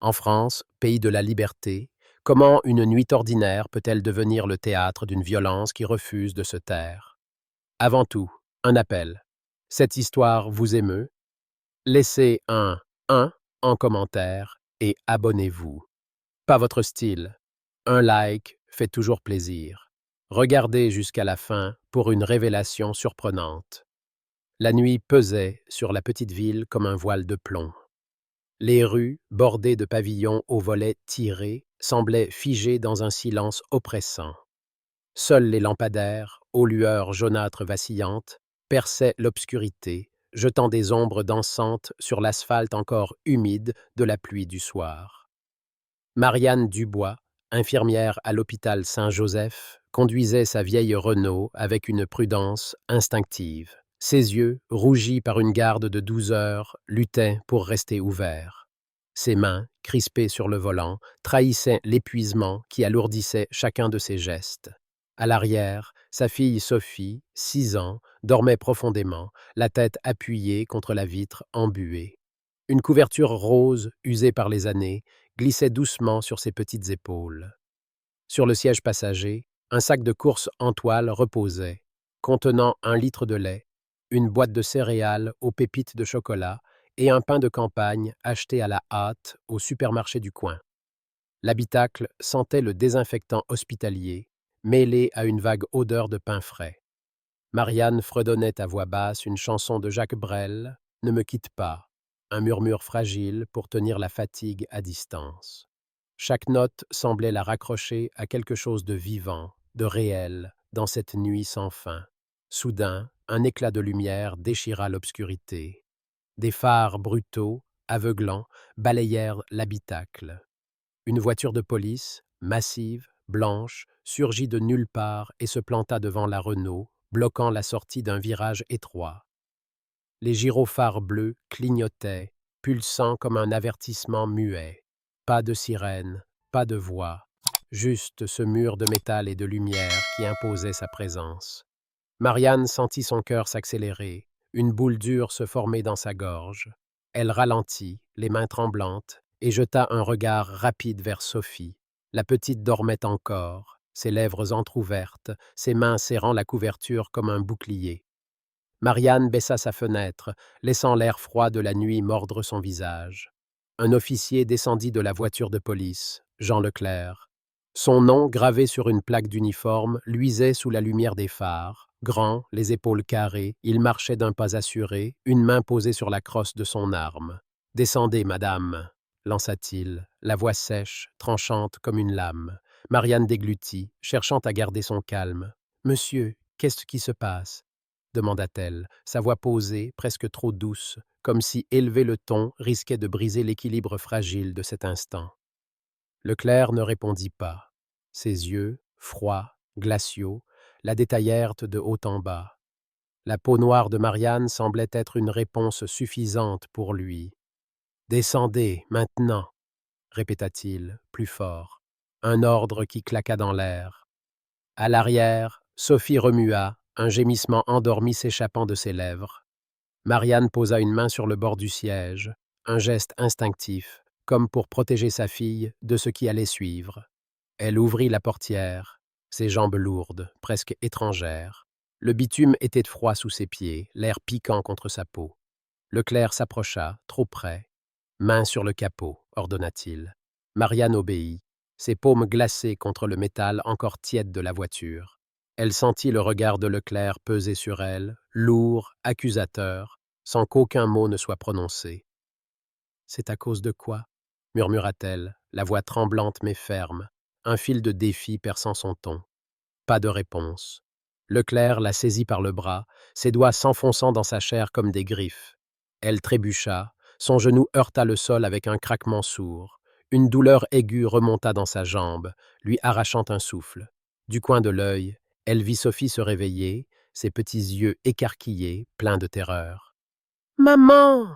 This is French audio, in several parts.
En France, pays de la liberté, comment une nuit ordinaire peut-elle devenir le théâtre d'une violence qui refuse de se taire? Avant tout, un appel. Cette histoire vous émeut? Laissez un 1 en commentaire et abonnez-vous. Pas votre style. Un like fait toujours plaisir. Regardez jusqu'à la fin pour une révélation surprenante. La nuit pesait sur la petite ville comme un voile de plomb. Les rues, bordées de pavillons aux volets tirés, semblaient figées dans un silence oppressant. Seuls les lampadaires, aux lueurs jaunâtres vacillantes, perçaient l'obscurité, jetant des ombres dansantes sur l'asphalte encore humide de la pluie du soir. Marianne Dubois, infirmière à l'hôpital Saint-Joseph, conduisait sa vieille Renault avec une prudence instinctive. Ses yeux, rougis par une garde de 12 heures, luttaient pour rester ouverts. Ses mains, crispées sur le volant, trahissaient l'épuisement qui alourdissait chacun de ses gestes. À l'arrière, sa fille Sophie, 6 ans, dormait profondément, la tête appuyée contre la vitre embuée. Une couverture rose, usée par les années, glissait doucement sur ses petites épaules. Sur le siège passager, un sac de course en toile reposait, contenant 1 litre de lait, une boîte de céréales aux pépites de chocolat et un pain de campagne acheté à la hâte au supermarché du coin. L'habitacle sentait le désinfectant hospitalier, mêlé à une vague odeur de pain frais. Marianne fredonnait à voix basse une chanson de Jacques Brel, Ne me quitte pas, un murmure fragile pour tenir la fatigue à distance. Chaque note semblait la raccrocher à quelque chose de vivant, de réel, dans cette nuit sans fin. Soudain, un éclat de lumière déchira l'obscurité. Des phares brutaux, aveuglants, balayèrent l'habitacle. Une voiture de police, massive, blanche, surgit de nulle part et se planta devant la Renault, bloquant la sortie d'un virage étroit. Les gyrophares bleus clignotaient, pulsant comme un avertissement muet. Pas de sirène, pas de voix, juste ce mur de métal et de lumière qui imposait sa présence. Marianne sentit son cœur s'accélérer, une boule dure se former dans sa gorge. Elle ralentit, les mains tremblantes, et jeta un regard rapide vers Sophie. La petite dormait encore, ses lèvres entr'ouvertes, ses mains serrant la couverture comme un bouclier. Marianne baissa sa fenêtre, laissant l'air froid de la nuit mordre son visage. Un officier descendit de la voiture de police, Jean Leclerc. Son nom, gravé sur une plaque d'uniforme, luisait sous la lumière des phares. Grand, les épaules carrées, il marchait d'un pas assuré, une main posée sur la crosse de son arme. « Descendez, madame !» lança-t-il, la voix sèche, tranchante comme une lame. Marianne déglutit, cherchant à garder son calme. « Monsieur, qu'est-ce qui se passe ?» demanda-t-elle, sa voix posée, presque trop douce, comme si élever le ton risquait de briser l'équilibre fragile de cet instant. Leclerc ne répondit pas. Ses yeux, froids, glaciaux, la détaillèrent de haut en bas. La peau noire de Marianne semblait être une réponse suffisante pour lui. « Descendez, maintenant !» répéta-t-il, plus fort. Un ordre qui claqua dans l'air. À l'arrière, Sophie remua, un gémissement endormi s'échappant de ses lèvres. Marianne posa une main sur le bord du siège, un geste instinctif, comme pour protéger sa fille de ce qui allait suivre. Elle ouvrit la portière, ses jambes lourdes, presque étrangères. Le bitume était froid sous ses pieds, l'air piquant contre sa peau. Leclerc s'approcha, trop près. « Main sur le capot », ordonna-t-il. Marianne obéit, ses paumes glacées contre le métal encore tiède de la voiture. Elle sentit le regard de Leclerc peser sur elle, lourd, accusateur, sans qu'aucun mot ne soit prononcé. « C'est à cause de quoi ?» murmura-t-elle, la voix tremblante mais ferme, un fil de défi perçant son ton. Pas de réponse. Leclerc la saisit par le bras, ses doigts s'enfonçant dans sa chair comme des griffes. Elle trébucha, son genou heurta le sol avec un craquement sourd. Une douleur aiguë remonta dans sa jambe, lui arrachant un souffle. Du coin de l'œil, elle vit Sophie se réveiller, ses petits yeux écarquillés, pleins de terreur. « Maman !»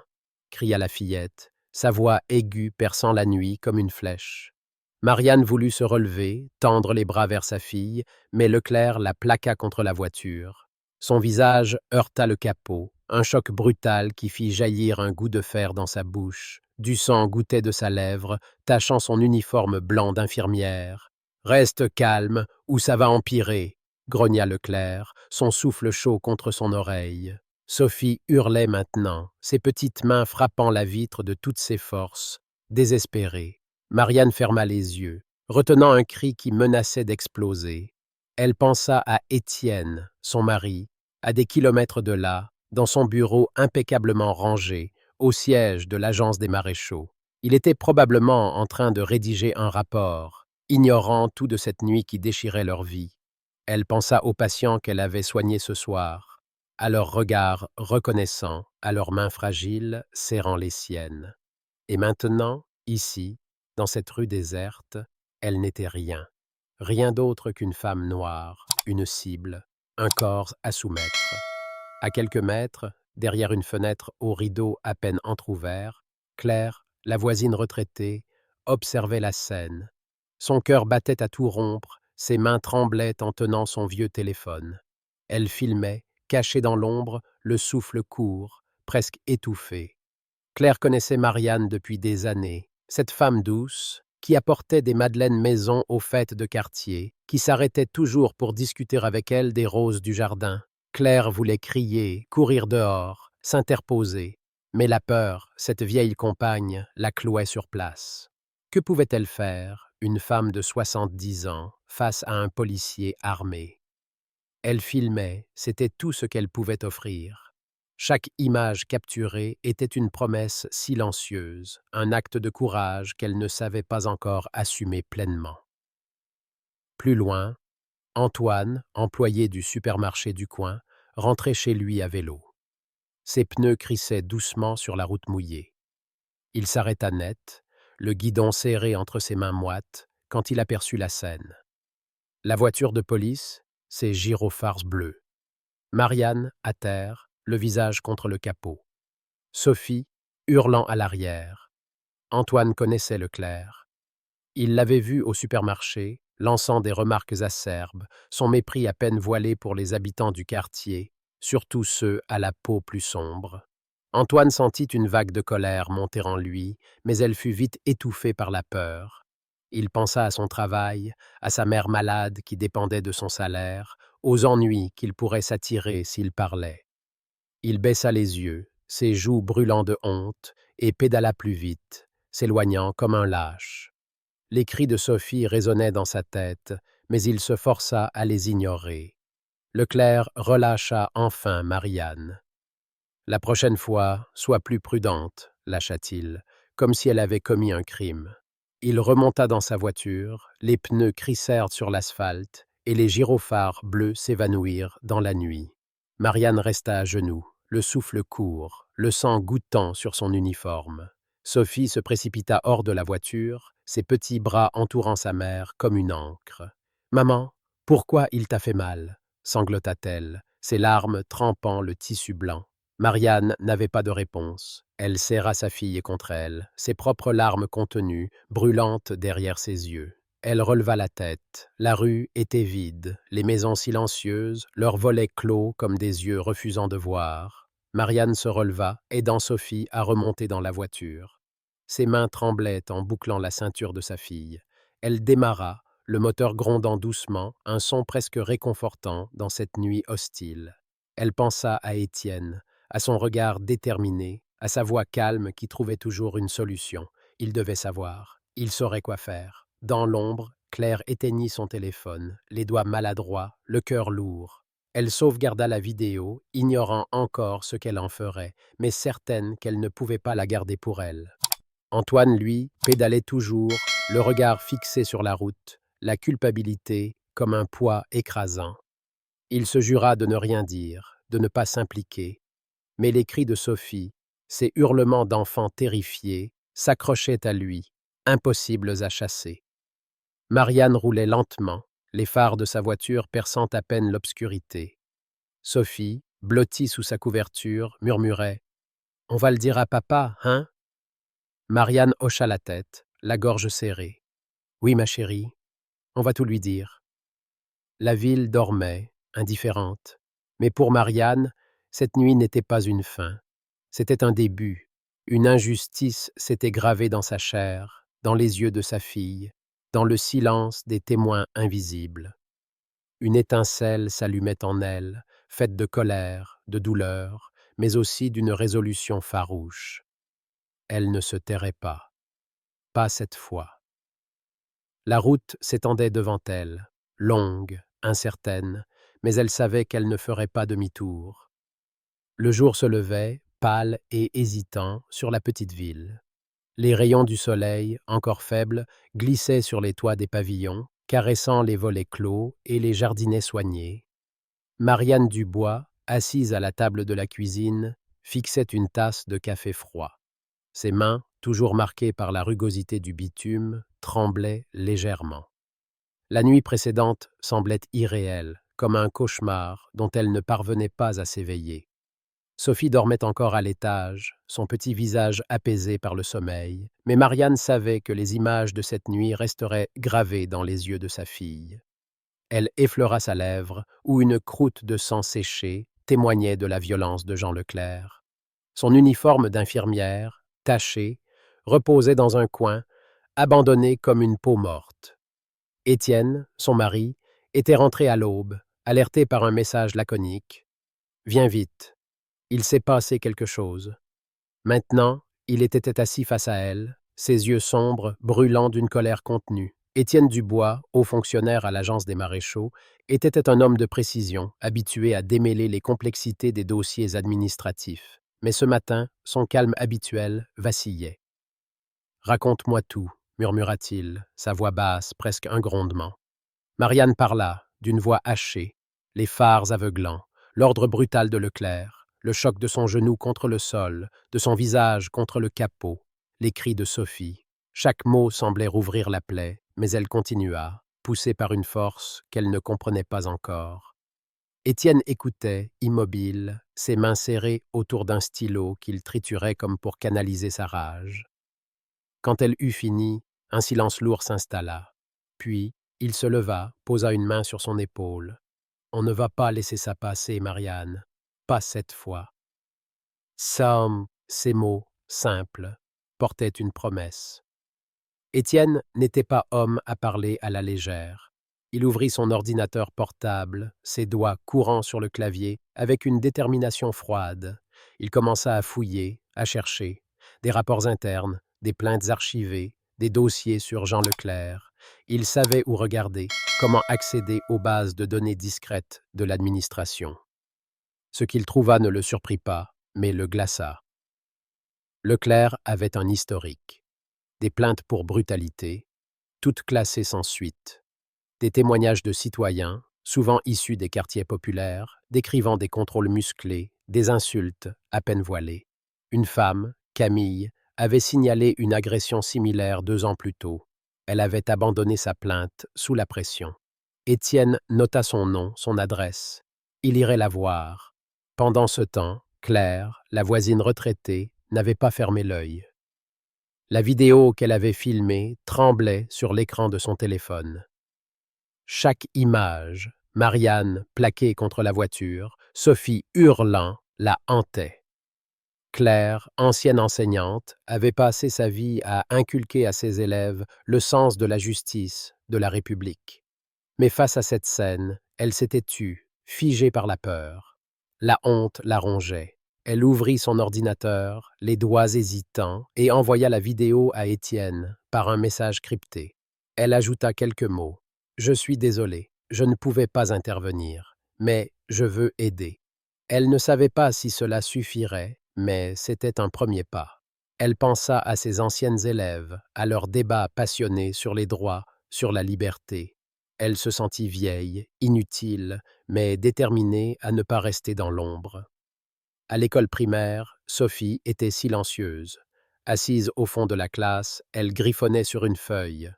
cria la fillette, sa voix aiguë perçant la nuit comme une flèche. Marianne voulut se relever, tendre les bras vers sa fille, mais Leclerc la plaqua contre la voiture. Son visage heurta le capot, Un choc brutal qui fit jaillir un goût de fer dans sa bouche. Du sang gouttait de sa lèvre, tachant son uniforme blanc d'infirmière. « Reste calme, ou ça va empirer !» grogna Leclerc, son souffle chaud contre son oreille. Sophie hurlait maintenant, ses petites mains frappant la vitre de toutes ses forces. Désespérée, Marianne ferma les yeux, retenant un cri qui menaçait d'exploser. Elle pensa à Étienne, son mari, à des kilomètres de là, dans son bureau impeccablement rangé, au siège de l'agence des maréchaux. Il était probablement en train de rédiger un rapport, ignorant tout de cette nuit qui déchirait leur vie. Elle pensa aux patients qu'elle avait soignés ce soir, à leurs regards reconnaissants, à leurs mains fragiles serrant les siennes. Et maintenant, ici, dans cette rue déserte, elle n'était rien. Rien d'autre qu'une femme noire, une cible, un corps à soumettre. À quelques mètres, derrière une fenêtre aux rideaux à peine entr'ouverts, Claire, la voisine retraitée, observait la scène. Son cœur battait à tout rompre, ses mains tremblaient en tenant son vieux téléphone. Elle filmait, cachée dans l'ombre, le souffle court, presque étouffé. Claire connaissait Marianne depuis des années, cette femme douce, qui apportait des madeleines maison aux fêtes de quartier, qui s'arrêtait toujours pour discuter avec elle des roses du jardin. Claire voulait crier, courir dehors, s'interposer, mais la peur, cette vieille compagne, la clouait sur place. Que pouvait-elle faire, une femme de 70 ans, face à un policier armé? Elle filmait, c'était tout ce qu'elle pouvait offrir. Chaque image capturée était une promesse silencieuse, un acte de courage qu'elle ne savait pas encore assumer pleinement. Plus loin, Antoine, employé du supermarché du coin, rentrait chez lui à vélo. Ses pneus crissaient doucement sur la route mouillée. Il s'arrêta net, le guidon serré entre ses mains moites, quand il aperçut la scène. La voiture de police, ses gyrophares bleus. Marianne, à terre, le visage contre le capot. Sophie, hurlant à l'arrière. Antoine connaissait Leclerc. Il l'avait vu au supermarché, lançant des remarques acerbes, son mépris à peine voilé pour les habitants du quartier, surtout ceux à la peau plus sombre. Antoine sentit une vague de colère monter en lui, mais elle fut vite étouffée par la peur. Il pensa à son travail, à sa mère malade qui dépendait de son salaire, aux ennuis qu'il pourrait s'attirer s'il parlait. Il baissa les yeux, ses joues brûlant de honte, et pédala plus vite, s'éloignant comme un lâche. Les cris de Sophie résonnaient dans sa tête, mais il se força à les ignorer. Leclerc relâcha enfin Marianne. « La prochaine fois, sois plus prudente », lâcha-t-il, comme si elle avait commis un crime. Il remonta dans sa voiture, les pneus crissèrent sur l'asphalte, et les gyrophares bleus s'évanouirent dans la nuit. Marianne resta à genoux, le souffle court, le sang gouttant sur son uniforme. Sophie se précipita hors de la voiture, ses petits bras entourant sa mère comme une ancre. « Maman, pourquoi il t'a fait mal ?» sanglota-t-elle, ses larmes trempant le tissu blanc. Marianne n'avait pas de réponse. Elle serra sa fille contre elle, ses propres larmes contenues, brûlantes derrière ses yeux. Elle releva la tête. La rue était vide, les maisons silencieuses, leurs volets clos comme des yeux refusant de voir. Marianne se releva, aidant Sophie à remonter dans la voiture. Ses mains tremblaient en bouclant la ceinture de sa fille. Elle démarra, le moteur grondant doucement, un son presque réconfortant dans cette nuit hostile. Elle pensa à Étienne, à son regard déterminé, à sa voix calme qui trouvait toujours une solution. Il devait savoir, il saurait quoi faire. Dans l'ombre, Claire éteignit son téléphone, les doigts maladroits, le cœur lourd. Elle sauvegarda la vidéo, ignorant encore ce qu'elle en ferait, mais certaine qu'elle ne pouvait pas la garder pour elle. Antoine, lui, pédalait toujours, le regard fixé sur la route, la culpabilité comme un poids écrasant. Il se jura de ne rien dire, de ne pas s'impliquer. Mais les cris de Sophie, ces hurlements d'enfants terrifiés, s'accrochaient à lui, impossibles à chasser. Marianne roulait lentement, les phares de sa voiture perçant à peine l'obscurité. Sophie, blottie sous sa couverture, murmurait « On va le dire à papa, hein ?» Marianne hocha la tête, la gorge serrée. « Oui, ma chérie, on va tout lui dire. » La ville dormait, indifférente. Mais pour Marianne, Cette nuit n'était pas une fin, c'était un début. Une injustice s'était gravée dans sa chair, dans les yeux de sa fille, dans le silence des témoins invisibles. Une étincelle s'allumait en elle, faite de colère, de douleur, mais aussi d'une résolution farouche. Elle ne se tairait pas cette fois. La route s'étendait devant elle, longue, incertaine, mais elle savait qu'elle ne ferait pas demi-tour. Le jour se levait, pâle et hésitant, sur la petite ville. Les rayons du soleil, encore faibles, glissaient sur les toits des pavillons, caressant les volets clos et les jardinets soignés. Marianne Dubois, assise à la table de la cuisine, fixait une tasse de café froid. Ses mains, toujours marquées par la rugosité du bitume, tremblaient légèrement. La nuit précédente semblait irréelle, comme un cauchemar dont elle ne parvenait pas à s'éveiller. Sophie dormait encore à l'étage, son petit visage apaisé par le sommeil, mais Marianne savait que les images de cette nuit resteraient gravées dans les yeux de sa fille. Elle effleura sa lèvre, où une croûte de sang séché témoignait de la violence de Jean Leclerc. Son uniforme d'infirmière, taché, reposait dans un coin, abandonné comme une peau morte. Étienne, son mari, était rentré à l'aube, alerté par un message laconique. « Viens vite. Il s'est passé quelque chose. » Maintenant, il était assis face à elle, ses yeux sombres, brûlants d'une colère contenue. Étienne Dubois, haut fonctionnaire à l'Agence des maréchaux, était un homme de précision, habitué à démêler les complexités des dossiers administratifs. Mais ce matin, son calme habituel vacillait. « Raconte-moi tout, murmura-t-il, sa voix basse, presque un grondement. Marianne parla, d'une voix hachée, les phares aveuglants, l'ordre brutal de Leclerc, le choc de son genou contre le sol, de son visage contre le capot, les cris de Sophie. Chaque mot semblait rouvrir la plaie, mais elle continua, poussée par une force qu'elle ne comprenait pas encore. Étienne écoutait, immobile, ses mains serrées autour d'un stylo qu'il triturait comme pour canaliser sa rage. Quand elle eut fini, un silence lourd s'installa. Puis, il se leva, posa une main sur son épaule. « On ne va pas laisser ça passer, Marianne. Pas cette fois. » Ces mots, simples, portaient une promesse. Étienne n'était pas homme à parler à la légère. Il ouvrit son ordinateur portable, ses doigts courant sur le clavier, avec une détermination froide. Il commença à fouiller, à chercher. Des rapports internes, des plaintes archivées, des dossiers sur Jean Leclerc. Il savait où regarder, comment accéder aux bases de données discrètes de l'administration. Ce qu'il trouva ne le surprit pas, mais le glaça. Leclerc avait un historique. Des plaintes pour brutalité, toutes classées sans suite. Des témoignages de citoyens, souvent issus des quartiers populaires, décrivant des contrôles musclés, des insultes à peine voilées. Une femme, Camille, avait signalé une agression similaire 2 ans plus tôt. Elle avait abandonné sa plainte sous la pression. Étienne nota son nom, son adresse. Il irait la voir. Pendant ce temps, Claire, la voisine retraitée, n'avait pas fermé l'œil. La vidéo qu'elle avait filmée tremblait sur l'écran de son téléphone. Chaque image, Marianne plaquée contre la voiture, Sophie hurlant, la hantait. Claire, ancienne enseignante, avait passé sa vie à inculquer à ses élèves le sens de la justice, de la République. Mais face à cette scène, elle s'était tue, figée par la peur. La honte la rongeait. Elle ouvrit son ordinateur, les doigts hésitants, et envoya la vidéo à Étienne par un message crypté. Elle ajouta quelques mots. « Je suis désolée, je ne pouvais pas intervenir, mais je veux aider. » Elle ne savait pas si cela suffirait, mais c'était un premier pas. Elle pensa à ses anciennes élèves, à leurs débats passionnés sur les droits, sur la liberté. Elle se sentit vieille, inutile, mais déterminée à ne pas rester dans l'ombre. À l'école primaire, Sophie était silencieuse. Assise au fond de la classe, elle griffonnait sur une feuille.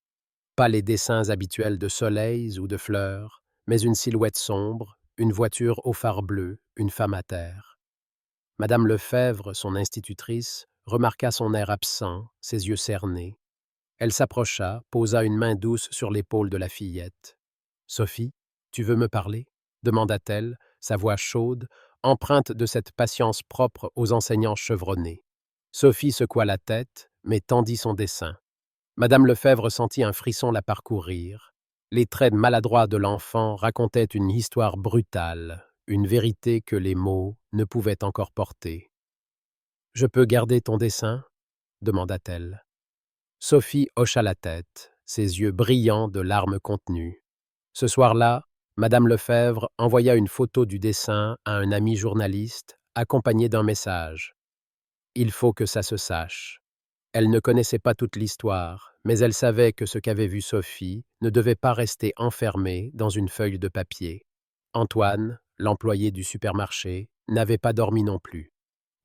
Pas les dessins habituels de soleils ou de fleurs, mais une silhouette sombre, une voiture aux phares bleus, une femme à terre. Madame Lefebvre, son institutrice, remarqua son air absent, ses yeux cernés. Elle s'approcha, posa une main douce sur l'épaule de la fillette. « Sophie, tu veux me parler ?» demanda-t-elle, sa voix chaude, empreinte de cette patience propre aux enseignants chevronnés. Sophie secoua la tête, mais tendit son dessin. Madame Lefebvre sentit un frisson la parcourir. Les traits maladroits de l'enfant racontaient une histoire brutale, une vérité que les mots ne pouvaient encore porter. « Je peux garder ton dessin ?» demanda-t-elle. Sophie hocha la tête, ses yeux brillants de larmes contenues. Ce soir-là, Madame Lefebvre envoya une photo du dessin à un ami journaliste, accompagné d'un message. « Il faut que ça se sache. » Elle ne connaissait pas toute l'histoire, mais elle savait que ce qu'avait vu Sophie ne devait pas rester enfermé dans une feuille de papier. Antoine, l'employé du supermarché, n'avait pas dormi non plus.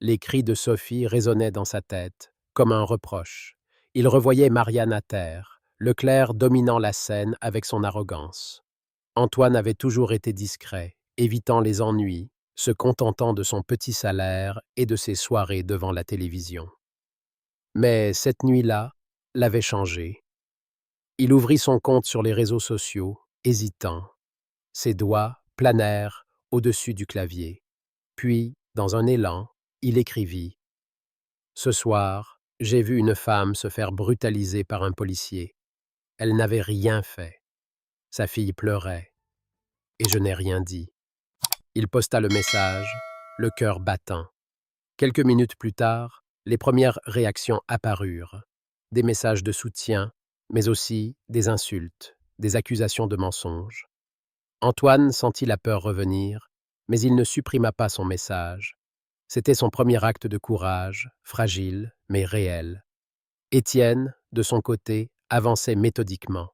Les cris de Sophie résonnaient dans sa tête, comme un reproche. Il revoyait Marianne à terre, Leclerc dominant la scène avec son arrogance. Antoine avait toujours été discret, évitant les ennuis, se contentant de son petit salaire et de ses soirées devant la télévision. Mais cette nuit-là l'avait changé. Il ouvrit son compte sur les réseaux sociaux, hésitant. Ses doigts planèrent au-dessus du clavier. Puis, dans un élan, il écrivit « Ce soir, j'ai vu une femme se faire brutaliser par un policier. Elle n'avait rien fait. Sa fille pleurait. Et je n'ai rien dit. » Il posta le message, le cœur battant. Quelques minutes plus tard, les premières réactions apparurent. Des messages de soutien, mais aussi des insultes, des accusations de mensonges. Antoine sentit la peur revenir, mais il ne supprima pas son message. C'était son premier acte de courage, fragile, mais réel. Étienne, de son côté, avançait méthodiquement.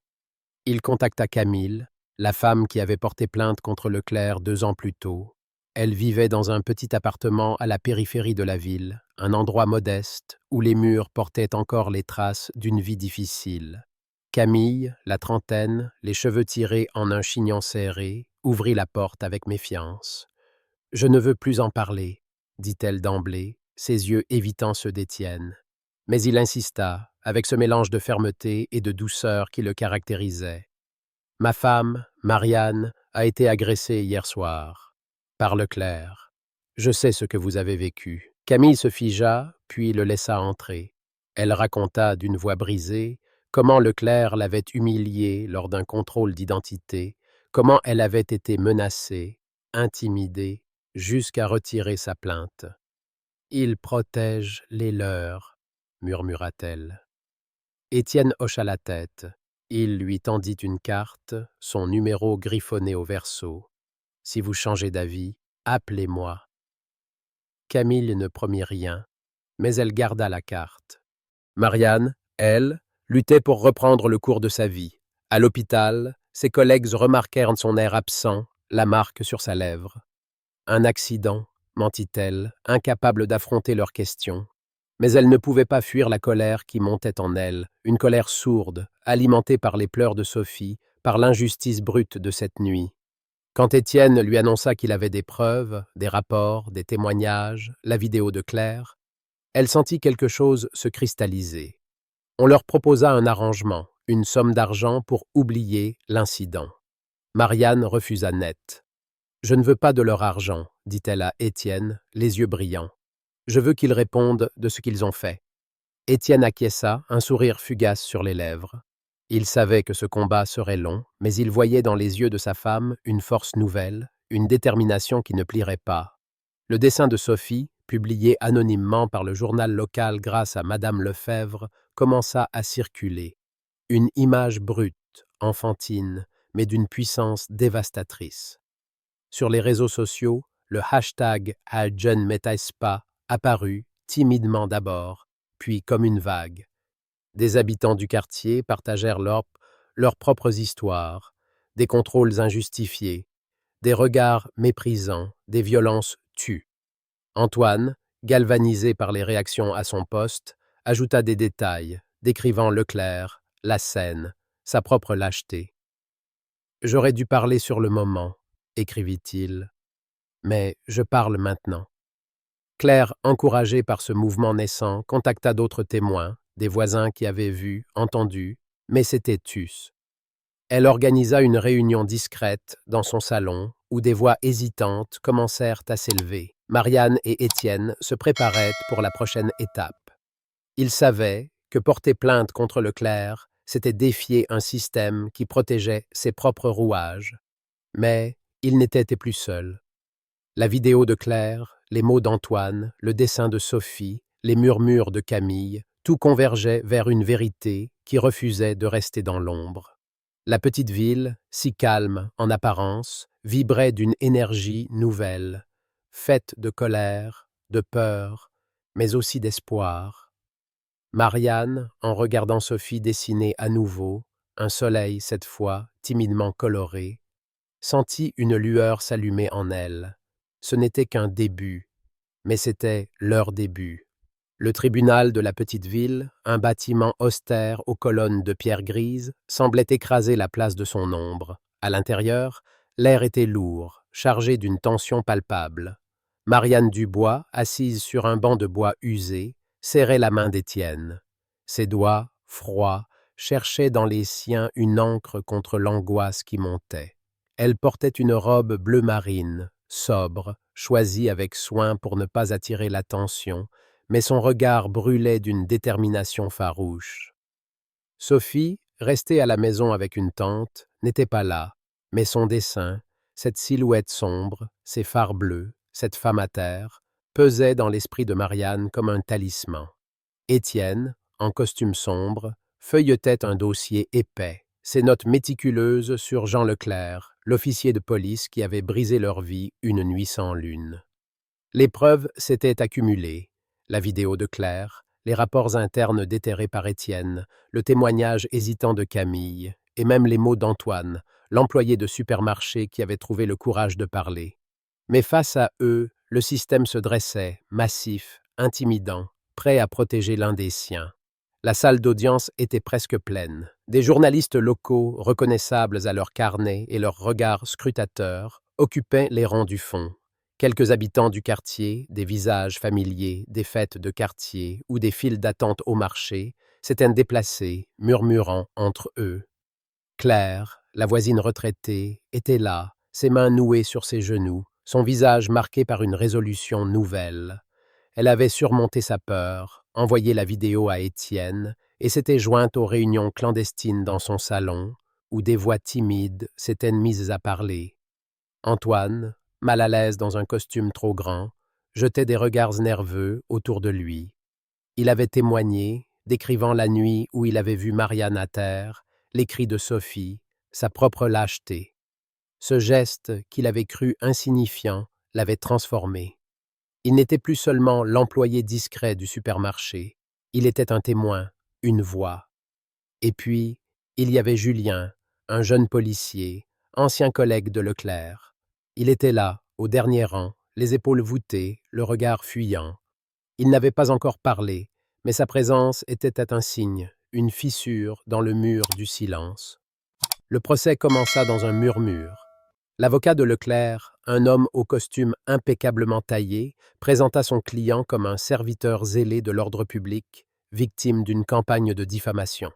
Il contacta Camille, la femme qui avait porté plainte contre Leclerc 2 ans plus tôt. Elle vivait dans un petit appartement à la périphérie de la ville, un endroit modeste où les murs portaient encore les traces d'une vie difficile. Camille, la trentaine, les cheveux tirés en un chignon serré, ouvrit la porte avec méfiance. « Je ne veux plus en parler », dit-elle d'emblée, ses yeux évitant ceux d'Étienne. Mais il insista, avec ce mélange de fermeté et de douceur qui le caractérisait. « Ma femme, Marianne, a été agressée hier soir. Par Leclerc. Je sais ce que vous avez vécu. » Camille se figea, puis le laissa entrer. Elle raconta d'une voix brisée comment Leclerc l'avait humiliée lors d'un contrôle d'identité, comment elle avait été menacée, intimidée, jusqu'à retirer sa plainte. « Il protège les leurs, » murmura-t-elle. Étienne hocha la tête. Il lui tendit une carte, son numéro griffonné au verso. « Si vous changez d'avis, appelez-moi. » Camille ne promit rien, mais elle garda la carte. Marianne, elle, luttait pour reprendre le cours de sa vie. À l'hôpital, ses collègues remarquèrent son air absent, la marque sur sa lèvre. Un accident, mentit-elle, incapable d'affronter leurs questions. Mais elle ne pouvait pas fuir la colère qui montait en elle, une colère sourde, alimentée par les pleurs de Sophie, par l'injustice brute de cette nuit. Quand Étienne lui annonça qu'il avait des preuves, des rapports, des témoignages, la vidéo de Claire, elle sentit quelque chose se cristalliser. On leur proposa un arrangement, une somme d'argent pour oublier l'incident. Marianne refusa net. « Je ne veux pas de leur argent, » dit-elle à Étienne, les yeux brillants. « Je veux qu'ils répondent de ce qu'ils ont fait. » Étienne acquiesça, un sourire fugace sur les lèvres. Il savait que ce combat serait long, mais il voyait dans les yeux de sa femme une force nouvelle, une détermination qui ne plierait pas. Le dessin de Sophie, publié anonymement par le journal local grâce à Madame Lefebvre, commença à circuler. Une image brute, enfantine, mais d'une puissance dévastatrice. Sur les réseaux sociaux, le hashtag #AljenMetaispa apparut, timidement d'abord, puis comme une vague. Des habitants du quartier partagèrent leurs propres histoires, des contrôles injustifiés, des regards méprisants, des violences tues. Antoine, galvanisé par les réactions à son poste, ajouta des détails, décrivant Leclerc, la scène, sa propre lâcheté. « J'aurais dû parler sur le moment, » écrivit-il, « mais je parle maintenant. » Claire, encouragée par ce mouvement naissant, contacta d'autres témoins, des voisins qui avaient vu, entendu, mais c'était tus. Elle organisa une réunion discrète dans son salon, où des voix hésitantes commencèrent à s'élever. Marianne et Étienne se préparaient pour la prochaine étape. Ils savaient que porter plainte contre Leclerc, c'était défier un système qui protégeait ses propres rouages. Mais ils n'étaient plus seuls. La vidéo de Claire, les mots d'Antoine, le dessin de Sophie, les murmures de Camille, tout convergeait vers une vérité qui refusait de rester dans l'ombre. La petite ville, si calme en apparence, vibrait d'une énergie nouvelle, faite de colère, de peur, mais aussi d'espoir. Marianne, en regardant Sophie dessiner à nouveau, un soleil cette fois timidement coloré, sentit une lueur s'allumer en elle. Ce n'était qu'un début, mais c'était leur début. Le tribunal de la petite ville, un bâtiment austère aux colonnes de pierre grise, semblait écraser la place de son ombre. À l'intérieur, l'air était lourd, chargé d'une tension palpable. Marianne Dubois, assise sur un banc de bois usé, serrait la main d'Étienne. Ses doigts, froids, cherchaient dans les siens une encre contre l'angoisse qui montait. Elle portait une robe bleu marine, sobre, choisie avec soin pour ne pas attirer l'attention, mais son regard brûlait d'une détermination farouche. Sophie, restée à la maison avec une tante, n'était pas là, mais son dessin, cette silhouette sombre, ces fards bleus, cette femme à terre, pesait dans l'esprit de Marianne comme un talisman. Étienne, en costume sombre, feuilletait un dossier épais, ses notes méticuleuses sur Jean Leclerc, l'officier de police qui avait brisé leur vie une nuit sans lune. Les preuves s'étaient accumulées. La vidéo de Claire, les rapports internes déterrés par Étienne, le témoignage hésitant de Camille, et même les mots d'Antoine, l'employé de supermarché qui avait trouvé le courage de parler. Mais face à eux, le système se dressait, massif, intimidant, prêt à protéger l'un des siens. La salle d'audience était presque pleine. Des journalistes locaux, reconnaissables à leurs carnets et leurs regards scrutateurs, occupaient les rangs du fond. Quelques habitants du quartier, des visages familiers, des fêtes de quartier ou des files d'attente au marché, s'étaient déplacés, murmurant entre eux. Claire, la voisine retraitée, était là, ses mains nouées sur ses genoux, son visage marqué par une résolution nouvelle. Elle avait surmonté sa peur, envoyé la vidéo à Étienne et s'était jointe aux réunions clandestines dans son salon, où des voix timides s'étaient mises à parler. Antoine, mal à l'aise dans un costume trop grand, jetait des regards nerveux autour de lui. Il avait témoigné, décrivant la nuit où il avait vu Marianne à terre, les cris de Sophie, sa propre lâcheté. Ce geste qu'il avait cru insignifiant l'avait transformé. Il n'était plus seulement l'employé discret du supermarché, il était un témoin, une voix. Et puis, il y avait Julien, un jeune policier, ancien collègue de Leclerc. Il était là, au dernier rang, les épaules voûtées, le regard fuyant. Il n'avait pas encore parlé, mais sa présence était un signe, une fissure dans le mur du silence. Le procès commença dans un murmure. L'avocat de Leclerc, un homme au costume impeccablement taillé, présenta son client comme un serviteur zélé de l'ordre public, victime d'une campagne de diffamation.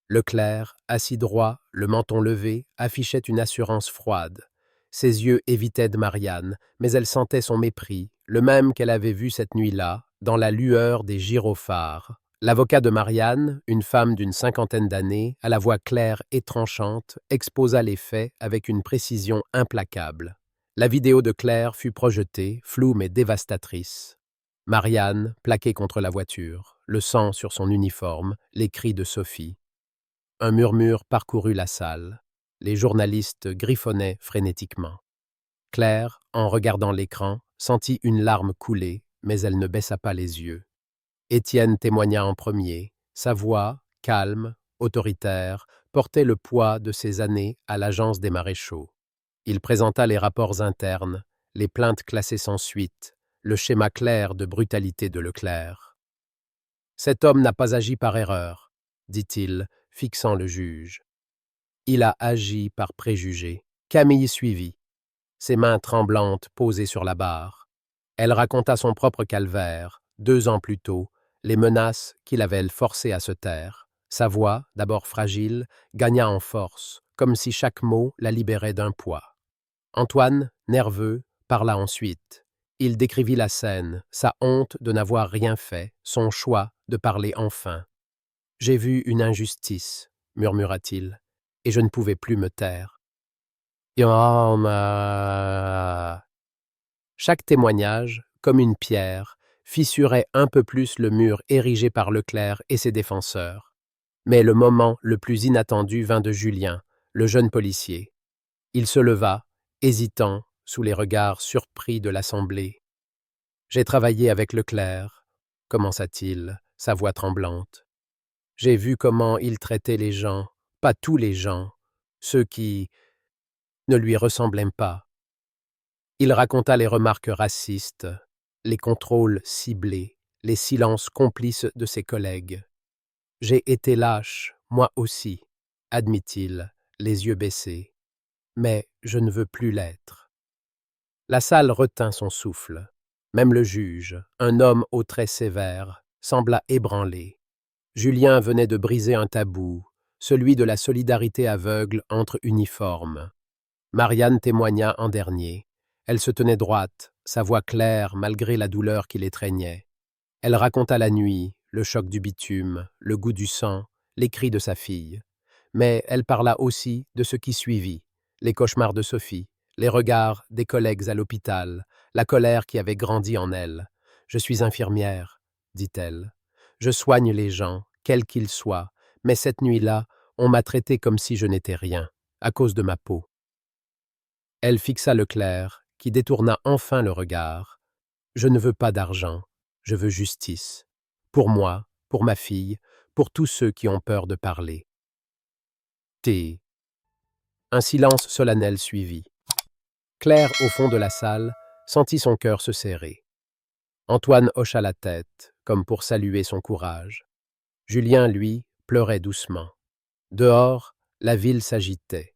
Leclerc, assis droit, le menton levé, affichait une assurance froide. Ses yeux évitaient de Marianne, mais elle sentait son mépris, le même qu'elle avait vu cette nuit-là, dans la lueur des gyrophares. L'avocat de Marianne, une femme d'une cinquantaine d'années, à la voix claire et tranchante, exposa les faits avec une précision implacable. La vidéo de Claire fut projetée, floue mais dévastatrice. Marianne, plaquée contre la voiture, le sang sur son uniforme, les cris de Sophie. Un murmure parcourut la salle. Les journalistes griffonnaient frénétiquement. Claire, en regardant l'écran, sentit une larme couler, mais elle ne baissa pas les yeux. Étienne témoigna en premier. Sa voix, calme, autoritaire, portait le poids de ses années à l'agence des maréchaux. Il présenta les rapports internes, les plaintes classées sans suite, le schéma clair de brutalité de Leclerc. « Cet homme n'a pas agi par erreur, » dit-il, fixant le juge. Il a agi par préjugé. Camille suivit, ses mains tremblantes posées sur la barre. Elle raconta son propre calvaire, 2 ans plus tôt, les menaces qui l'avaient forcée à se taire. Sa voix, d'abord fragile, gagna en force, comme si chaque mot la libérait d'un poids. Antoine, nerveux, parla ensuite. Il décrivit la scène, sa honte de n'avoir rien fait, son choix de parler enfin. « J'ai vu une injustice, murmura-t-il, et je ne pouvais plus me taire. Chaque témoignage, comme une pierre, fissurait un peu plus le mur érigé par Leclerc et ses défenseurs. Mais le moment le plus inattendu vint de Julien, le jeune policier. Il se leva, hésitant, sous les regards surpris de l'assemblée. « J'ai travaillé avec Leclerc, commença-t-il, sa voix tremblante. J'ai vu comment il traitait les gens, pas tous les gens, ceux qui ne lui ressemblaient pas. Il raconta les remarques racistes, les contrôles ciblés, les silences complices de ses collègues. J'ai été lâche, moi aussi, admit-il, les yeux baissés. Mais je ne veux plus l'être. » La salle retint son souffle. Même le juge, un homme aux traits sévères, sembla ébranlé. Julien venait de briser un tabou, celui de la solidarité aveugle entre uniformes. Marianne témoigna en dernier. Elle se tenait droite, sa voix claire malgré la douleur qui l'étreignait. Elle raconta la nuit, le choc du bitume, le goût du sang, les cris de sa fille. Mais elle parla aussi de ce qui suivit, les cauchemars de Sophie, les regards des collègues à l'hôpital, la colère qui avait grandi en elle. « Je suis infirmière, dit-elle. Je soigne les gens, quels qu'ils soient, mais cette nuit-là, on m'a traité comme si je n'étais rien, à cause de ma peau. » Elle fixa Leclerc, qui détourna enfin le regard. « Je ne veux pas d'argent, je veux justice. Pour moi, pour ma fille, pour tous ceux qui ont peur de parler. » Un silence solennel suivit. Claire, au fond de la salle, sentit son cœur se serrer. Antoine hocha la tête, comme pour saluer son courage. Julien, lui, pleurait doucement. Dehors, la ville s'agitait.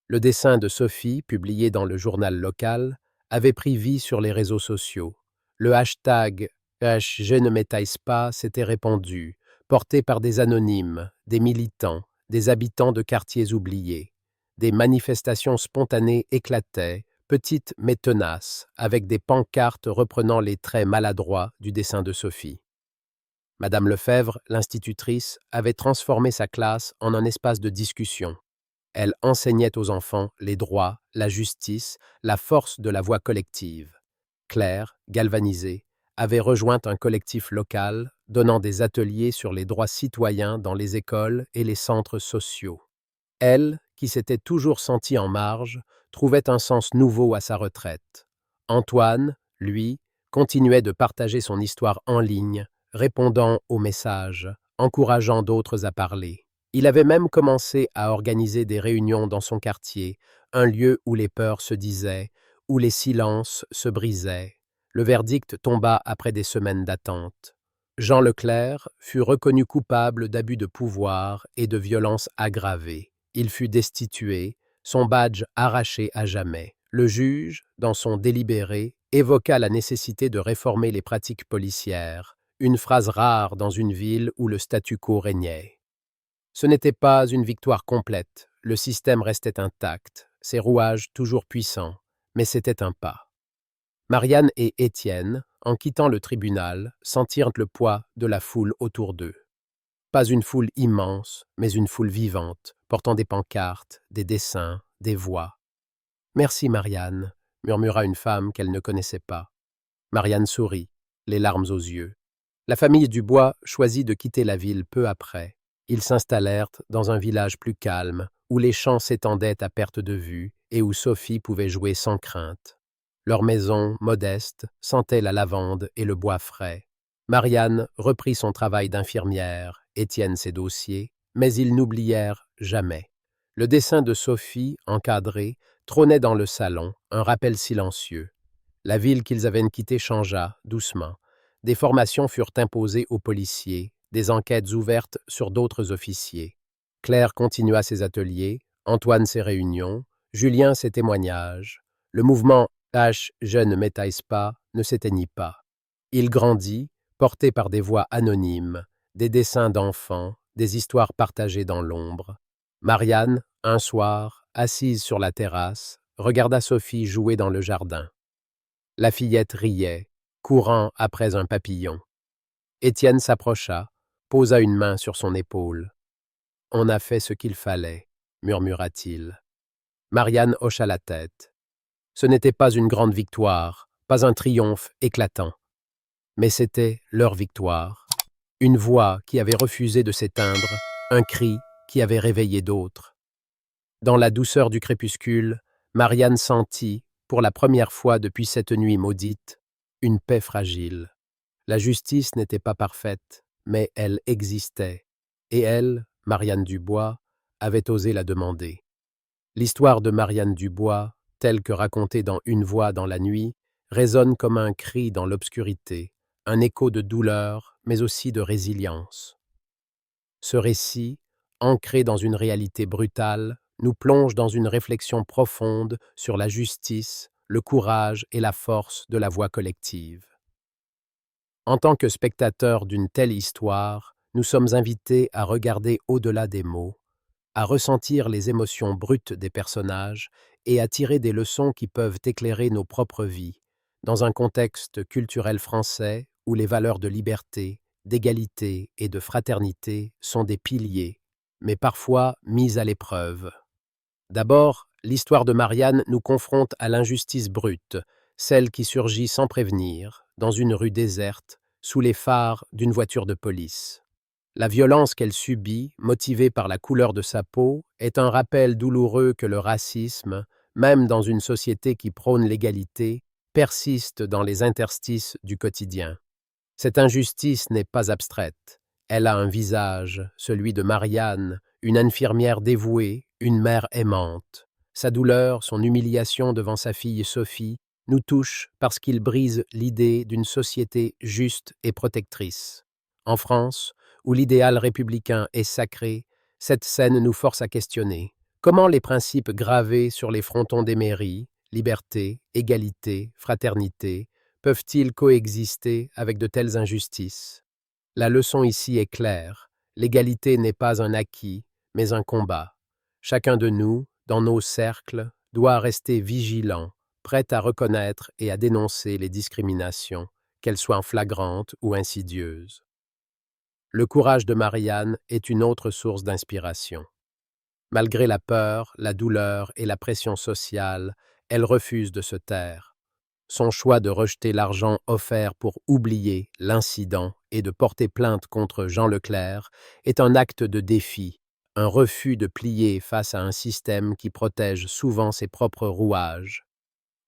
Le dessin de Sophie, publié dans le journal local, avait pris vie sur les réseaux sociaux. Le hashtag « Je ne m'étaise pas » s'était répandu, porté par des anonymes, des militants, des habitants de quartiers oubliés. Des manifestations spontanées éclataient, petites mais tenaces, avec des pancartes reprenant les traits maladroits du dessin de Sophie. Madame Lefebvre, l'institutrice, avait transformé sa classe en un espace de discussion. Elle enseignait aux enfants les droits, la justice, la force de la voix collective. Claire, galvanisée, avait rejoint un collectif local donnant des ateliers sur les droits citoyens dans les écoles et les centres sociaux. Elle, qui s'était toujours sentie en marge, trouvait un sens nouveau à sa retraite. Antoine, lui, continuait de partager son histoire en ligne, répondant aux messages, encourageant d'autres à parler. Il avait même commencé à organiser des réunions dans son quartier, un lieu où les peurs se disaient, où les silences se brisaient. Le verdict tomba après des semaines d'attente. Jean Leclerc fut reconnu coupable d'abus de pouvoir et de violences aggravées. Il fut destitué, son badge arraché à jamais. Le juge, dans son délibéré, évoqua la nécessité de réformer les pratiques policières, une phrase rare dans une ville où le statu quo régnait. Ce n'était pas une victoire complète, le système restait intact, ses rouages toujours puissants, mais c'était un pas. Marianne et Étienne, en quittant le tribunal, sentirent le poids de la foule autour d'eux. Pas une foule immense, mais une foule vivante, portant des pancartes, des dessins, des voix. « Merci, Marianne », murmura une femme qu'elle ne connaissait pas. Marianne sourit, les larmes aux yeux. La famille Dubois choisit de quitter la ville peu après. Ils s'installèrent dans un village plus calme, où les champs s'étendaient à perte de vue et où Sophie pouvait jouer sans crainte. Leur maison, modeste, sentait la lavande et le bois frais. Marianne reprit son travail d'infirmière, Étienne ses dossiers, mais ils n'oublièrent jamais. Le dessin de Sophie, encadré, trônait dans le salon, un rappel silencieux. La ville qu'ils avaient quittée changea, doucement. Des formations furent imposées aux policiers, des enquêtes ouvertes sur d'autres officiers. Claire continua ses ateliers, Antoine ses réunions, Julien ses témoignages. Le mouvement « Je ne m'étaise pas » ne s'éteignit pas. Il grandit, porté par des voix anonymes, des dessins d'enfants, des histoires partagées dans l'ombre. Marianne, un soir, assise sur la terrasse, regarda Sophie jouer dans le jardin. La fillette riait, courant après un papillon. Étienne s'approcha, posa une main sur son épaule. « On a fait ce qu'il fallait, » murmura-t-il. Marianne hocha la tête. Ce n'était pas une grande victoire, pas un triomphe éclatant. Mais c'était leur victoire. Une voix qui avait refusé de s'éteindre, un cri qui avait réveillé d'autres. Dans la douceur du crépuscule, Marianne sentit, pour la première fois depuis cette nuit maudite, une paix fragile. La justice n'était pas parfaite, mais elle existait, et elle, Marianne Dubois, avait osé la demander. L'histoire de Marianne Dubois, telle que racontée dans Une voix dans la nuit, résonne comme un cri dans l'obscurité, un écho de douleur, mais aussi de résilience. Ce récit, ancré dans une réalité brutale, nous plonge dans une réflexion profonde sur la justice, le courage et la force de la voix collective. En tant que spectateurs d'une telle histoire, nous sommes invités à regarder au-delà des mots, à ressentir les émotions brutes des personnages et à tirer des leçons qui peuvent éclairer nos propres vies, dans un contexte culturel français où les valeurs de liberté, d'égalité et de fraternité sont des piliers, mais parfois mises à l'épreuve. D'abord, l'histoire de Marianne nous confronte à l'injustice brute, celle qui surgit sans prévenir, dans une rue déserte, sous les phares d'une voiture de police. La violence qu'elle subit, motivée par la couleur de sa peau, est un rappel douloureux que le racisme, même dans une société qui prône l'égalité, persiste dans les interstices du quotidien. Cette injustice n'est pas abstraite. Elle a un visage, celui de Marianne, une infirmière dévouée, une mère aimante. Sa douleur, son humiliation devant sa fille Sophie, nous touchent parce qu'il brise l'idée d'une société juste et protectrice. En France, où l'idéal républicain est sacré, cette scène nous force à questionner. Comment les principes gravés sur les frontons des mairies, liberté, égalité, fraternité, peuvent-ils coexister avec de telles injustices? La leçon ici est claire. L'égalité n'est pas un acquis, mais un combat. Chacun de nous, dans nos cercles, doit rester vigilant, prêt à reconnaître et à dénoncer les discriminations, qu'elles soient flagrantes ou insidieuses. Le courage de Marianne est une autre source d'inspiration. Malgré la peur, la douleur et la pression sociale, elle refuse de se taire. Son choix de rejeter l'argent offert pour oublier l'incident et de porter plainte contre Jean Leclerc est un acte de défi, un refus de plier face à un système qui protège souvent ses propres rouages.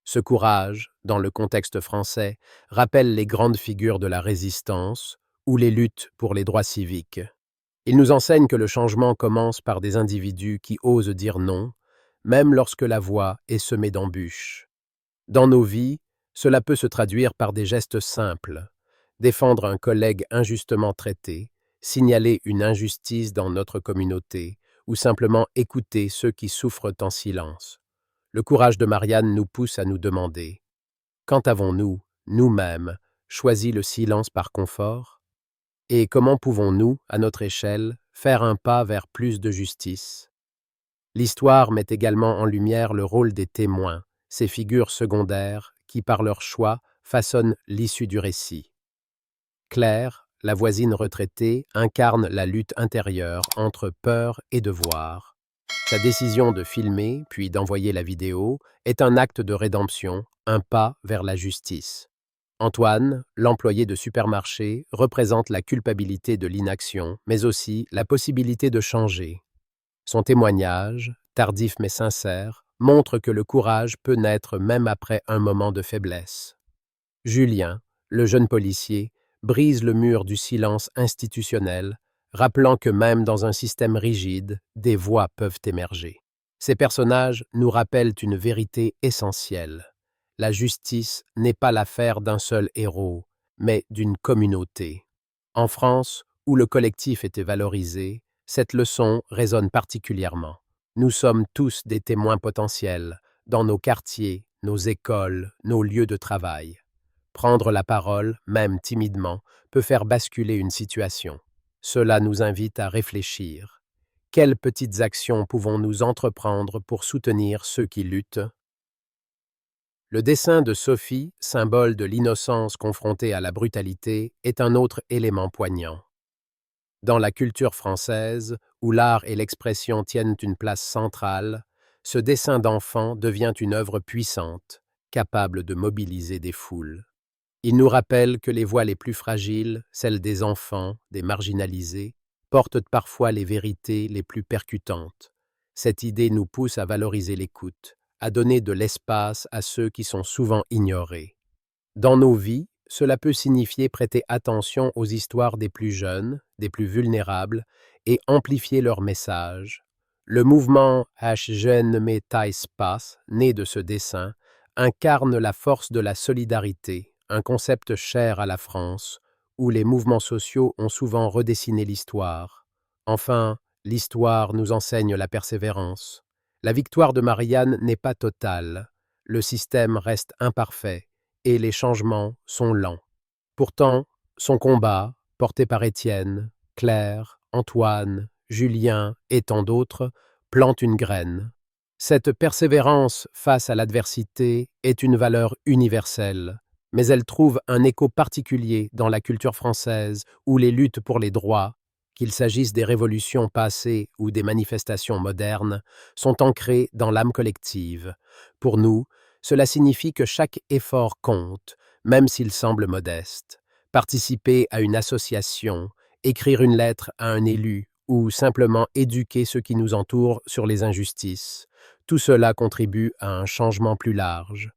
Ce courage, dans le contexte français, rappelle les grandes figures de la résistance ou les luttes pour les droits civiques. Il nous enseigne que le changement commence par des individus qui osent dire non, même lorsque la voie est semée d'embûches. Dans nos vies, cela peut se traduire par des gestes simples. Défendre un collègue injustement traité, signaler une injustice dans notre communauté, ou simplement écouter ceux qui souffrent en silence. Le courage de Marianne nous pousse à nous demander: quand avons-nous, nous-mêmes, choisi le silence par confort? Et comment pouvons-nous, à notre échelle, faire un pas vers plus de justice? L'histoire met également en lumière le rôle des témoins, ces figures secondaires qui, par leur choix, façonnent l'issue du récit. Claire, la voisine retraitée, incarne la lutte intérieure entre peur et devoir. Sa décision de filmer, puis d'envoyer la vidéo, est un acte de rédemption, un pas vers la justice. Antoine, l'employé de supermarché, représente la culpabilité de l'inaction, mais aussi la possibilité de changer. Son témoignage, tardif mais sincère, montre que le courage peut naître même après un moment de faiblesse. Julien, le jeune policier, brise le mur du silence institutionnel, rappelant que même dans un système rigide, des voix peuvent émerger. Ces personnages nous rappellent une vérité essentielle. La justice n'est pas l'affaire d'un seul héros, mais d'une communauté. En France, où le collectif était valorisé, cette leçon résonne particulièrement. Nous sommes tous des témoins potentiels, dans nos quartiers, nos écoles, nos lieux de travail. Prendre la parole, même timidement, peut faire basculer une situation. Cela nous invite à réfléchir. Quelles petites actions pouvons-nous entreprendre pour soutenir ceux qui luttent? Le dessin de Sophie, symbole de l'innocence confrontée à la brutalité, est un autre élément poignant. Dans la culture française, où l'art et l'expression tiennent une place centrale, ce dessin d'enfant devient une œuvre puissante, capable de mobiliser des foules. Il nous rappelle que les voix les plus fragiles, celles des enfants, des marginalisés, portent parfois les vérités les plus percutantes. Cette idée nous pousse à valoriser l'écoute, à donner de l'espace à ceux qui sont souvent ignorés. Dans nos vies, cela peut signifier prêter attention aux histoires des plus jeunes, des plus vulnérables, et amplifier leur message. Le mouvement H Jeune Me Taise Pas, né de ce dessin, incarne la force de la solidarité, un concept cher à la France, où les mouvements sociaux ont souvent redessiné l'histoire. Enfin, l'histoire nous enseigne la persévérance. La victoire de Marianne n'est pas totale. Le système reste imparfait et les changements sont lents. Pourtant, son combat, porté par Étienne, Claire, Antoine, Julien et tant d'autres, plante une graine. Cette persévérance face à l'adversité est une valeur universelle, mais elle trouve un écho particulier dans la culture française où les luttes pour les droits, qu'il s'agisse des révolutions passées ou des manifestations modernes, sont ancrées dans l'âme collective. Pour nous, cela signifie que chaque effort compte, même s'il semble modeste. Participer à une association, écrire une lettre à un élu ou simplement éduquer ceux qui nous entourent sur les injustices, tout cela contribue à un changement plus large.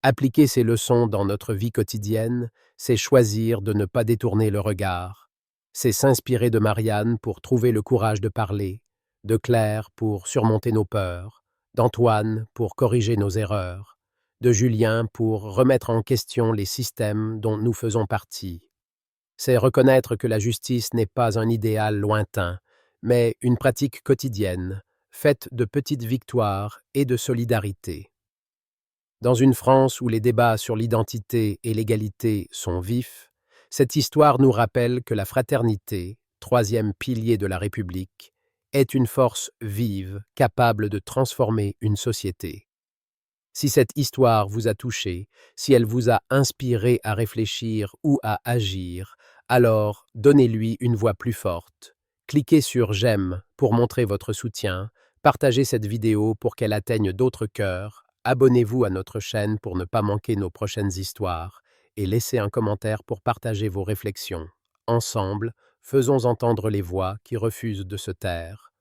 Appliquer ces leçons dans notre vie quotidienne, c'est choisir de ne pas détourner le regard. C'est s'inspirer de Marianne pour trouver le courage de parler, de Claire pour surmonter nos peurs, d'Antoine pour corriger nos erreurs, de Julien pour remettre en question les systèmes dont nous faisons partie. C'est reconnaître que la justice n'est pas un idéal lointain, mais une pratique quotidienne, faite de petites victoires et de solidarité. Dans une France où les débats sur l'identité et l'égalité sont vifs, cette histoire nous rappelle que la fraternité, troisième pilier de la République, est une force vive capable de transformer une société. Si cette histoire vous a touché, si elle vous a inspiré à réfléchir ou à agir, alors donnez-lui une voix plus forte. Cliquez sur j'aime pour montrer votre soutien, partagez cette vidéo pour qu'elle atteigne d'autres cœurs, abonnez-vous à notre chaîne pour ne pas manquer nos prochaines histoires et laissez un commentaire pour partager vos réflexions. Ensemble, faisons entendre les voix qui refusent de se taire.